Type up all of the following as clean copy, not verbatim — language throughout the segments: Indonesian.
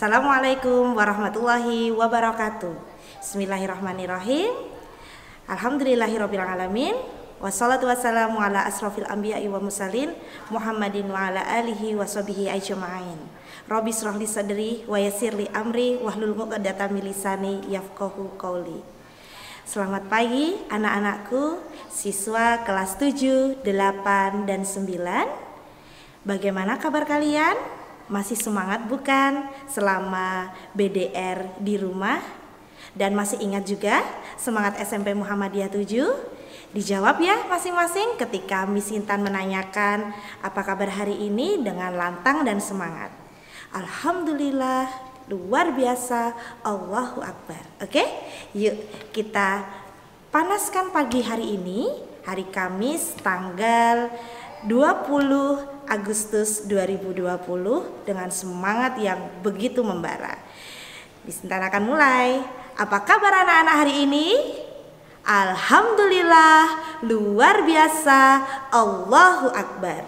Assalamualaikum warahmatullahi wabarakatuh. Bismillahirrahmanirrahim. Alhamdulillahirabbil alamin. Wassalatu wassalamu ala asrofil anbiya'i wa mursalin Muhammadin wa ala alihi wa sahbihi ajma'in. Rabbi shrah li sadri wa yassir li amri wahlul 'uqdatam min lisani yafqahu qawli. Selamat pagi anak-anakku, siswa kelas 7, 8, dan 9. Bagaimana kabar kalian? Masih semangat bukan selama BDR di rumah? Dan masih ingat juga semangat SMP Muhammadiyah 7? Dijawab ya masing-masing ketika Miss Intan menanyakan apa kabar hari ini dengan lantang dan semangat. Alhamdulillah, luar biasa, Allahu Akbar. Oke, yuk kita panaskan pagi hari ini, hari Kamis tanggal 20 Agustus 2020 dengan semangat yang begitu membara. Miss Intan akan mulai. Apa kabar anak-anak hari ini? Alhamdulillah, luar biasa, Allahu Akbar.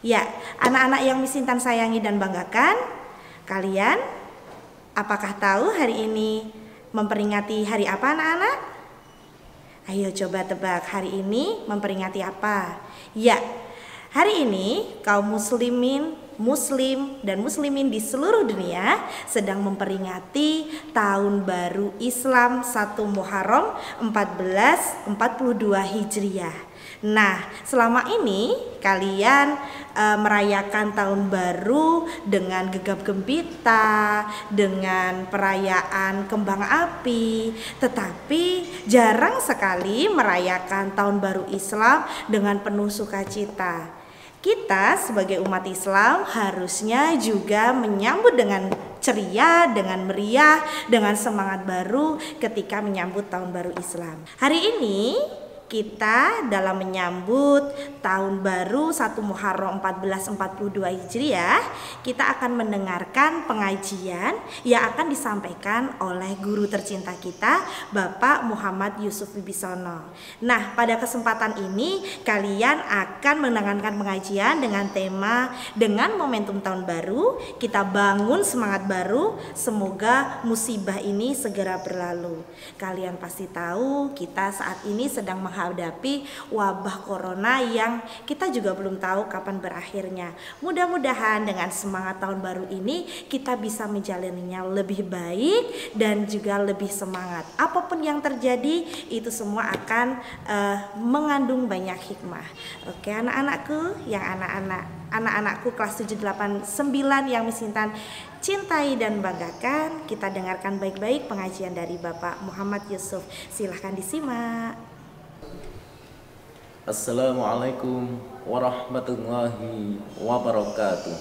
Ya, anak-anak yang Miss Intan sayangi dan banggakan, kalian apakah tahu hari ini memperingati hari apa anak-anak? Ayo coba tebak, hari ini memperingati apa? Ya, hari ini kaum muslim dan muslimin di seluruh dunia sedang memperingati tahun baru Islam 1 Muharram 1442 Hijriah. Nah, selama ini kalian merayakan tahun baru dengan gegap gempita, dengan perayaan kembang api, tetapi jarang sekali merayakan tahun baru Islam dengan penuh sukacita. Kita sebagai umat Islam harusnya juga menyambut dengan ceria, dengan meriah, dengan semangat baru ketika menyambut tahun baru Islam. Hari ini kita dalam menyambut tahun baru 1 Muharram 1442 Hijriah, kita akan mendengarkan pengajian yang akan disampaikan oleh guru tercinta kita, Bapak Muhammad Yusuf Wibisono. Nah, pada kesempatan ini kalian akan mendengarkan pengajian dengan tema dengan momentum tahun baru, kita bangun semangat baru, semoga musibah ini segera berlalu. Kalian pasti tahu kita saat ini sedang menghadapi wabah corona yang kita juga belum tahu kapan berakhirnya. Mudah-mudahan dengan semangat tahun baru ini kita bisa menjalaninya lebih baik dan juga lebih semangat. Apapun yang terjadi itu semua akan mengandung banyak hikmah. Oke anak-anakku, yang anak-anakku kelas 7, 8, 9 yang Miss Intan cintai dan banggakan, kita dengarkan baik-baik pengajian dari Bapak Muhammad Yusuf. Silahkan disimak. Assalamualaikum warahmatullahi wabarakatuh.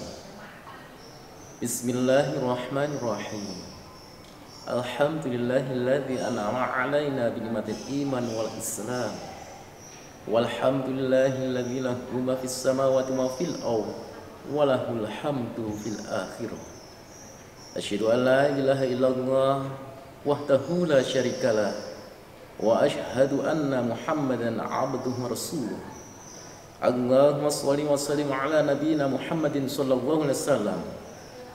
Bismillahirrahmanirrahim. Alhamdulillahilladzi an'ama 'alaina bi ni'matil iman wal islam. Walhamdulillahilladzi lahu ma fis samawati wa fil ardh wa lahul hamdu fil akhirah. Asyhadu an la ilaha illallah wahdahu la syarikalah wa asyhadu anna Muhammadan abduhu wa rasuluh. Allahumma shalli wa sallim ala nabiyyina Muhammadin sallallahu alaihi wasallam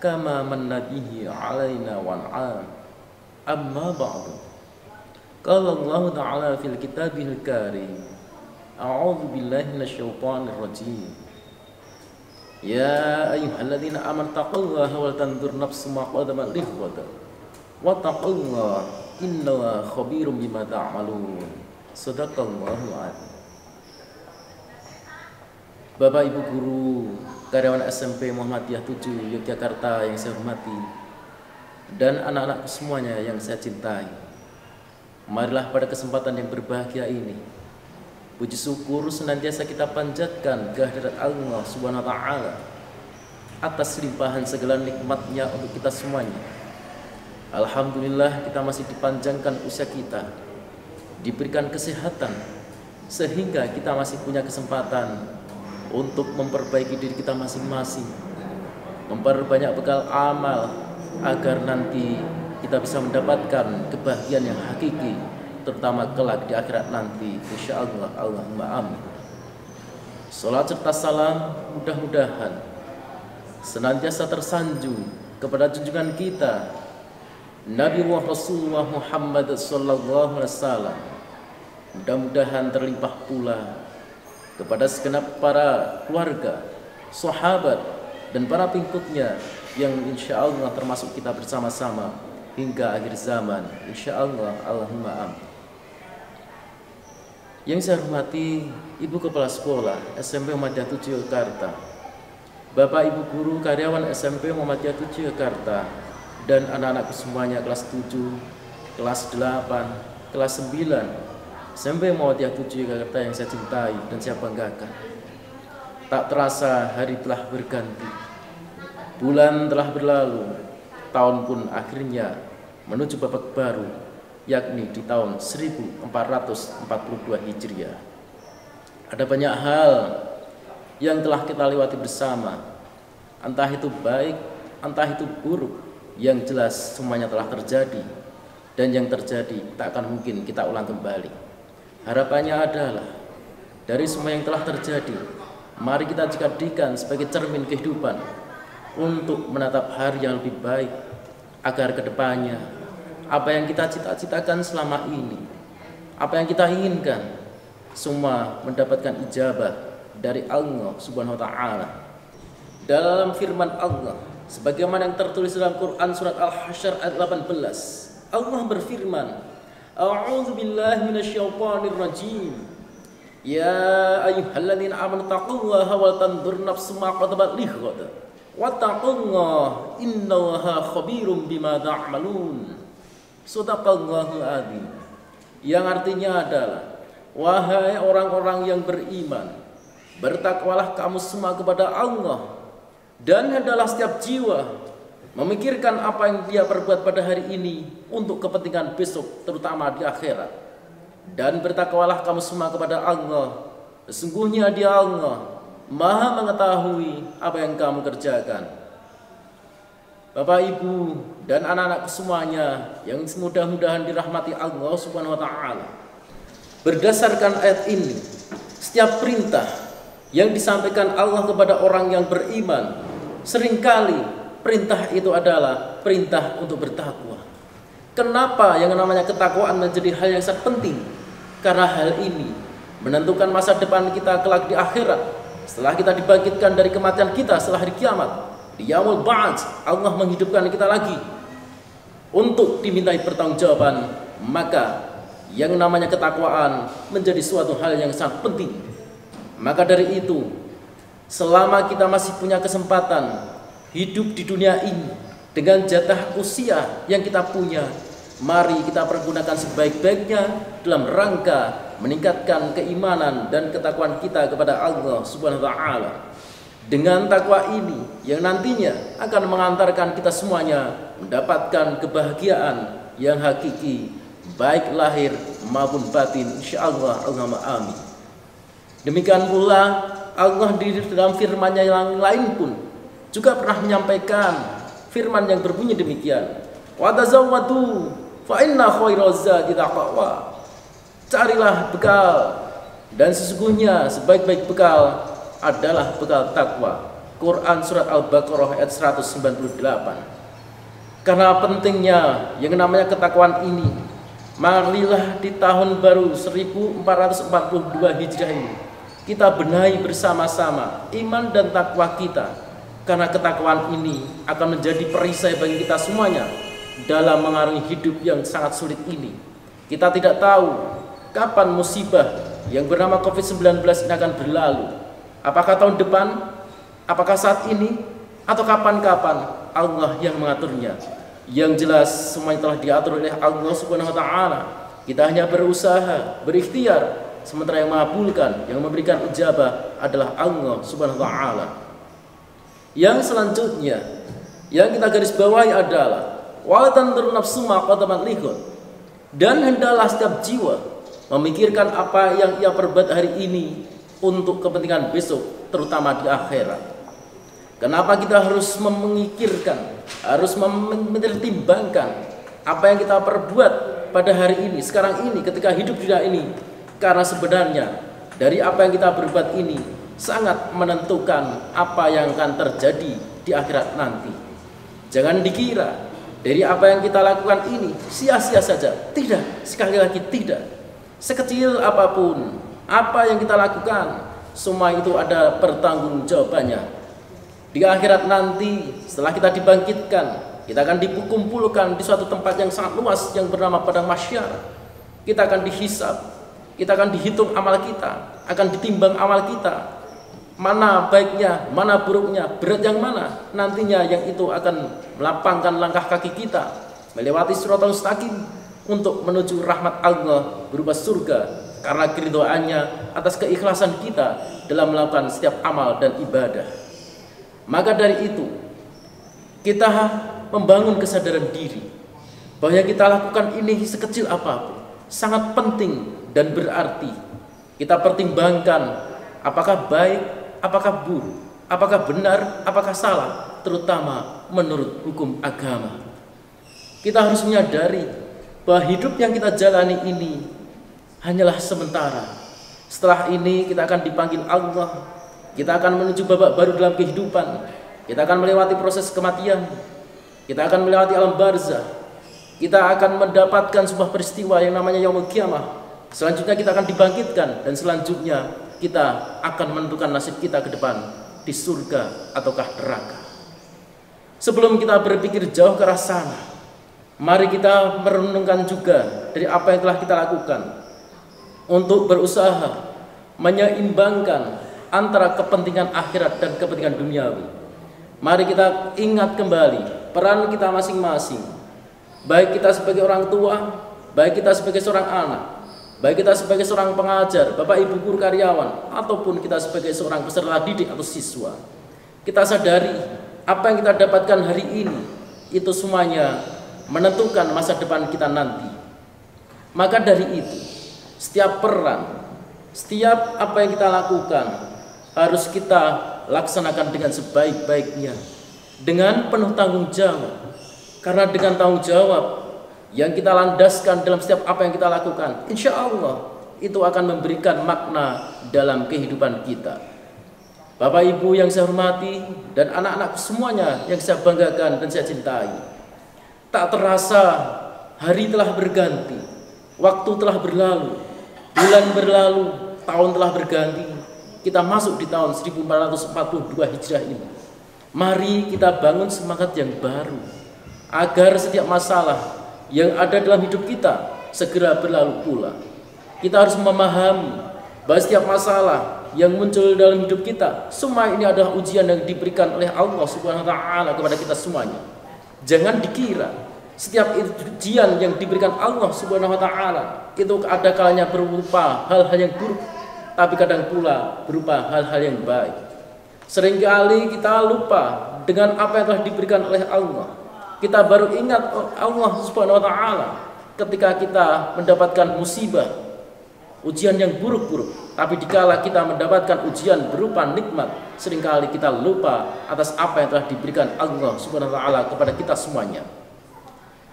kama manna bihi alaina wa an'am. Amma ba'du. Qala Allah ta'ala fil kitabil karim. A'udzu billahi minasyaitonir rajim. Ya ayyuhalladzina amanu taqullaha wal tanzur nafsum ma qaddamat lighad. Wa taqullaha inna khabirum bima ta'malun. Shadaqallahu a'lam. Bapak Ibu guru, karyawan SMP Muhammadiyah 7 Yogyakarta yang saya hormati, dan anak-anakku semuanya yang saya cintai, marilah pada kesempatan yang berbahagia ini puji syukur senantiasa kita panjatkan kehadirat Allah Subhanahu wa taala atas limpahan segala nikmatnya untuk kita semuanya. Alhamdulillah kita masih dipanjangkan usia kita, diberikan kesehatan, sehingga kita masih punya kesempatan untuk memperbaiki diri kita masing-masing, memperbanyak bekal amal agar nanti kita bisa mendapatkan kebahagiaan yang hakiki, terutama kelak di akhirat nanti, insyaallah. Allahumma amin. Salat serta salam mudah-mudahan senantiasa tersanjung kepada junjungan kita Nabi Rasulullah Muhammad sallallahu alaihi wasallam. Mudah-mudahan terlimpah pula kepada segenap para keluarga, sahabat, dan para pengikutnya yang insya Allah termasuk kita bersama-sama hingga akhir zaman. Insya Allah, Allahumma amin. Yang saya hormati Ibu Kepala Sekolah SMP Muhammadiyah 7 Jakarta, Bapak Ibu Guru karyawan SMP Muhammadiyah 7 Jakarta, dan anak-anakku semuanya kelas 7, kelas 8, kelas 9 SMP Muhammadiyah 7 Jakarta yang saya cintai dan saya banggakan. Tak terasa hari telah berganti, bulan telah berlalu, tahun pun akhirnya menuju babak baru, yakni di tahun 1442 Hijriah. Ada banyak hal yang telah kita lewati bersama, entah itu baik, entah itu buruk, yang jelas semuanya telah terjadi, dan yang terjadi tak akan mungkin kita ulang kembali. Harapannya adalah dari semua yang telah terjadi, mari kita jadikan sebagai cermin kehidupan untuk menatap hari yang lebih baik, agar kedepannya apa yang kita cita-citakan selama ini, apa yang kita inginkan, semua mendapatkan ijabah dari Allah Subhanahu wa Ta'ala. Dalam firman Allah, sebagaimana yang tertulis dalam Quran surat Al-Hasyr ayat 18, Allah berfirman, A'udzu billahi minasyaitonir rajim. Ya ayyuhalladzina amanu taqullaha wal tanzur nafsum ma qaddamat lighad. Wattaqullaha innallaha khabirum bima ta'malun. Shadaqallahul adzim. Yang artinya adalah, wahai orang-orang yang beriman, bertakwalah kamu semua kepada Allah, dan hendaklah setiap jiwa memikirkan apa yang dia perbuat pada hari ini untuk kepentingan besok, terutama di akhirat. Dan bertakwalah kamu semua kepada Allah, sesungguhnya Dia Allah Maha mengetahui apa yang kamu kerjakan. Bapak, Ibu, dan anak-anak semuanya yang mudah-mudahan dirahmati Allah Subhanahu wa Ta'ala, berdasarkan ayat ini, setiap perintah yang disampaikan Allah kepada orang yang beriman, seringkali perintah itu adalah perintah untuk bertakwa. Kenapa yang namanya ketakwaan menjadi hal yang sangat penting? Karena hal ini menentukan masa depan kita kelak di akhirat. Setelah kita dibangkitkan dari kematian kita setelah hari kiamat, di yaumul ba'ats, Allah menghidupkan kita lagi untuk dimintai pertanggungjawaban. Maka yang namanya ketakwaan menjadi suatu hal yang sangat penting. Maka dari itu, selama kita masih punya kesempatan hidup di dunia ini dengan jatah usia yang kita punya, mari kita pergunakan sebaik-baiknya dalam rangka meningkatkan keimanan dan ketakwaan kita kepada Allah Subhanahu wa Ta'ala. Dengan takwa ini yang nantinya akan mengantarkan kita semuanya mendapatkan kebahagiaan yang hakiki, baik lahir maupun batin, insyaallah. Allahumma amin. Demikian pula Allah di dalam firman-Nya yang lain pun juga pernah menyampaikan firman yang berbunyi demikian, wa tazawwadu fa inna khairaz zadi taqwa. Carilah bekal, dan sesungguhnya sebaik-baik bekal adalah bekal takwa. Quran surat Al-Baqarah ayat 198. Karena pentingnya yang namanya ketakwaan ini, marilah di tahun baru 1442 Hijriah ini kita benahi bersama-sama iman dan takwa kita. Karena ketakwaan ini akan menjadi perisai bagi kita semuanya dalam mengarungi hidup yang sangat sulit ini. Kita tidak tahu kapan musibah yang bernama COVID-19 ini akan berlalu. Apakah tahun depan, apakah saat ini, atau kapan-kapan, Allah yang mengaturnya. Yang jelas semuanya telah diatur oleh Allah Subhanahu wa Ta'ala. Kita hanya berusaha, berikhtiar, sementara yang mengabulkan, yang memberikan ijabah adalah Allah Subhanahu wa Ta'ala. Yang selanjutnya yang kita garis bawahi adalah wala tanzur nafsum ma qaddamat lighad, dan hendaklah setiap jiwa memikirkan apa yang ia perbuat hari ini untuk kepentingan besok, terutama di akhirat. Kenapa kita harus memikirkan, harus mempertimbangkan apa yang kita perbuat pada hari ini, sekarang ini, ketika hidup di dunia ini? Karena sebenarnya dari apa yang kita berbuat ini sangat menentukan apa yang akan terjadi di akhirat nanti. Jangan dikira dari apa yang kita lakukan ini sia-sia saja. Tidak, sekali lagi tidak. Sekecil apapun apa yang kita lakukan, semua itu ada pertanggungjawabannya. Di akhirat nanti setelah kita dibangkitkan, kita akan dikumpulkan di suatu tempat yang sangat luas yang bernama padang mahsyar. Kita akan dihisab, kita akan dihitung amal kita, akan ditimbang amal kita. Mana baiknya, mana buruknya, berat yang mana, nantinya yang itu akan melapangkan langkah kaki kita melewati siratal mustaqim untuk menuju rahmat Allah berupa surga karena keridhaannya atas keikhlasan kita dalam melakukan setiap amal dan ibadah. Maka dari itu kita membangun kesadaran diri bahwa yang kita lakukan ini sekecil apapun sangat penting dan berarti. Kita pertimbangkan apakah baik, apakah buruk, apakah benar, apakah salah, terutama menurut hukum agama. Kita harus menyadari bahwa hidup yang kita jalani ini hanyalah sementara. Setelah ini kita akan dipanggil Allah, kita akan menuju babak baru dalam kehidupan, kita akan melewati proses kematian, kita akan melewati alam barzah, kita akan mendapatkan sebuah peristiwa yang namanya yaumul qiyamah. Selanjutnya kita akan dibangkitkan dan selanjutnya kita akan menentukan nasib kita ke depan di surga ataukah neraka. Sebelum kita berpikir jauh ke arah sana, mari kita merenungkan juga dari apa yang telah kita lakukan untuk berusaha menyeimbangkan antara kepentingan akhirat dan kepentingan duniawi. Mari kita ingat kembali peran kita masing-masing, baik kita sebagai orang tua, baik kita sebagai seorang anak, baik kita sebagai seorang pengajar, bapak ibu guru karyawan, ataupun kita sebagai seorang peserta didik atau siswa. Kita sadari apa yang kita dapatkan hari ini itu semuanya menentukan masa depan kita nanti. Maka dari itu, setiap peran, setiap apa yang kita lakukan harus kita laksanakan dengan sebaik-baiknya, dengan penuh tanggung jawab. Karena dengan tanggung jawab yang kita landaskan dalam setiap apa yang kita lakukan, insya Allah itu akan memberikan makna dalam kehidupan kita. Bapak Ibu yang saya hormati dan anak-anak semuanya yang saya banggakan dan saya cintai, tak terasa hari telah berganti, waktu telah berlalu, bulan berlalu, tahun telah berganti. Kita masuk di tahun 1442 Hijrah ini. Mari kita bangun semangat yang baru agar setiap masalah yang ada dalam hidup kita segera berlalu pula. Kita harus memahami bahwa setiap masalah yang muncul dalam hidup kita, semua ini adalah ujian yang diberikan oleh Allah Subhanahu wa taala kepada kita semuanya. Jangan dikira setiap ujian yang diberikan Allah Subhanahu wa taala itu ada kalanya berupa hal-hal yang buruk, tapi kadang pula berupa hal-hal yang baik. Seringkali kita lupa dengan apa yang telah diberikan oleh Allah. Kita baru ingat Allah Subhanahu wa taala ketika kita mendapatkan musibah, ujian yang buruk-buruk. Tapi dikala kita mendapatkan ujian berupa nikmat, seringkali kita lupa atas apa yang telah diberikan Allah Subhanahu wa taala kepada kita semuanya.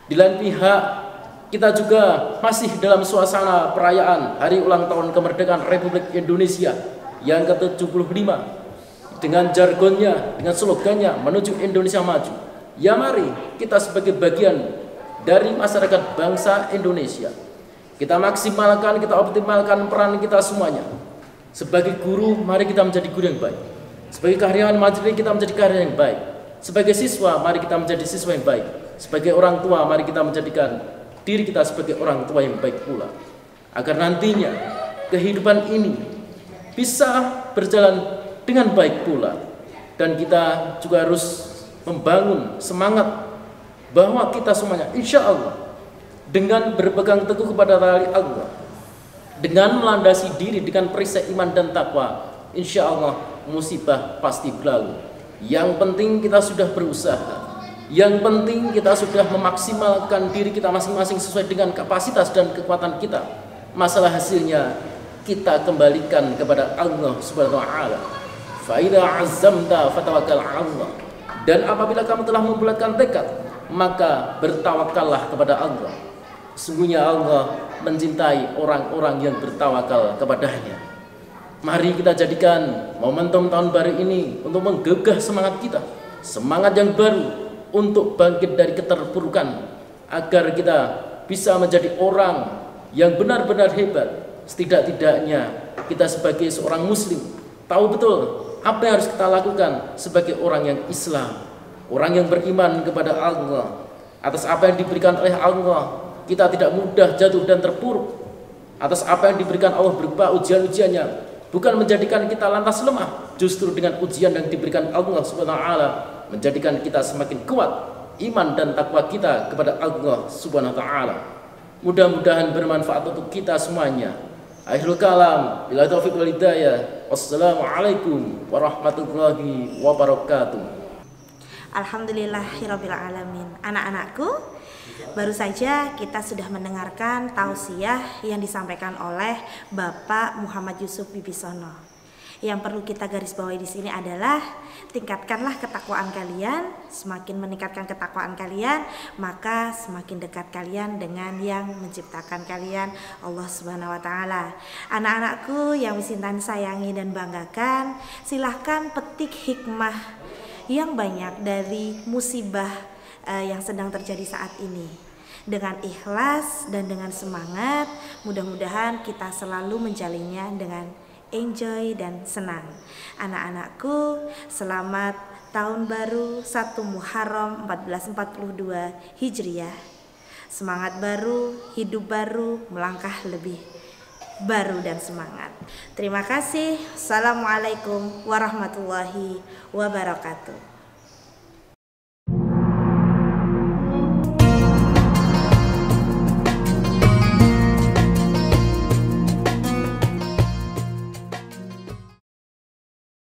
Di lain pihak, kita juga masih dalam suasana perayaan hari ulang tahun kemerdekaan Republik Indonesia yang ke-75 dengan jargonnya, dengan slogannya menuju Indonesia maju. Ya mari kita sebagai bagian dari masyarakat bangsa Indonesia, kita maksimalkan, kita optimalkan peran kita semuanya. Sebagai guru, mari kita menjadi guru yang baik. Sebagai karyawan, mari kita menjadi karyawan yang baik. Sebagai siswa, mari kita menjadi siswa yang baik. Sebagai orang tua, mari kita menjadikan diri kita sebagai orang tua yang baik pula. Agar nantinya kehidupan ini bisa berjalan dengan baik pula. Dan kita juga harus membangun semangat bahwa kita semuanya insya Allah dengan berpegang teguh kepada tali Allah, dengan melandasi diri dengan perisai iman dan takwa, insya Allah musibah pasti berlalu. Yang penting kita sudah berusaha, yang penting kita sudah memaksimalkan diri kita masing-masing sesuai dengan kapasitas dan kekuatan kita. Masalah hasilnya kita kembalikan kepada Allah Subhanahu wa taala. Fa idza azamta fatawakkal 'ala Allah. Dan apabila kamu telah membulatkan tekad, maka bertawakallah kepada Allah. Sungguhnya Allah mencintai orang-orang yang bertawakal kepadanya. Mari kita jadikan momentum tahun baru ini untuk menggugah semangat kita, semangat yang baru, untuk bangkit dari keterpurukan, agar kita bisa menjadi orang yang benar-benar hebat. Setidak-tidaknya kita sebagai seorang muslim tahu betul apa yang harus kita lakukan sebagai orang yang Islam, orang yang beriman kepada Allah. Atas apa yang diberikan oleh Allah, kita tidak mudah jatuh dan terpuruk. Atas apa yang diberikan Allah berupa ujian-ujiannya, bukan menjadikan kita lantas lemah, justru dengan ujian yang diberikan Allah Subhanahu wa taala menjadikan kita semakin kuat iman dan takwa kita kepada Allah Subhanahu wa taala. Mudah-mudahan bermanfaat untuk kita semuanya. Akhirul kalam, bila taufiq wal hidayah. Wassalamualaikum warahmatullahi wabarakatuh. Alhamdulillahirabbil alamin. Anak-anakku, baru saja kita sudah mendengarkan tausiah yang disampaikan oleh Bapak Muhammad Yusuf Wibisono. Yang perlu kita garis bawahi di sini adalah tingkatkanlah ketakwaan kalian. Semakin meningkatkan ketakwaan kalian, maka semakin dekat kalian dengan yang menciptakan kalian, Allah Subhanahu wa taala. Anak-anakku yang Misintan sayangi dan banggakan, silahkan petik hikmah yang banyak dari musibah yang sedang terjadi saat ini. Dengan ikhlas dan dengan semangat, mudah-mudahan kita selalu menjalinnya dengan enjoy dan senang. Anak-anakku, selamat tahun baru 1 Muharram 1442 Hijriah. Semangat baru, hidup baru, melangkah lebih baru dan semangat. Terima kasih. Assalamualaikum warahmatullahi wabarakatuh.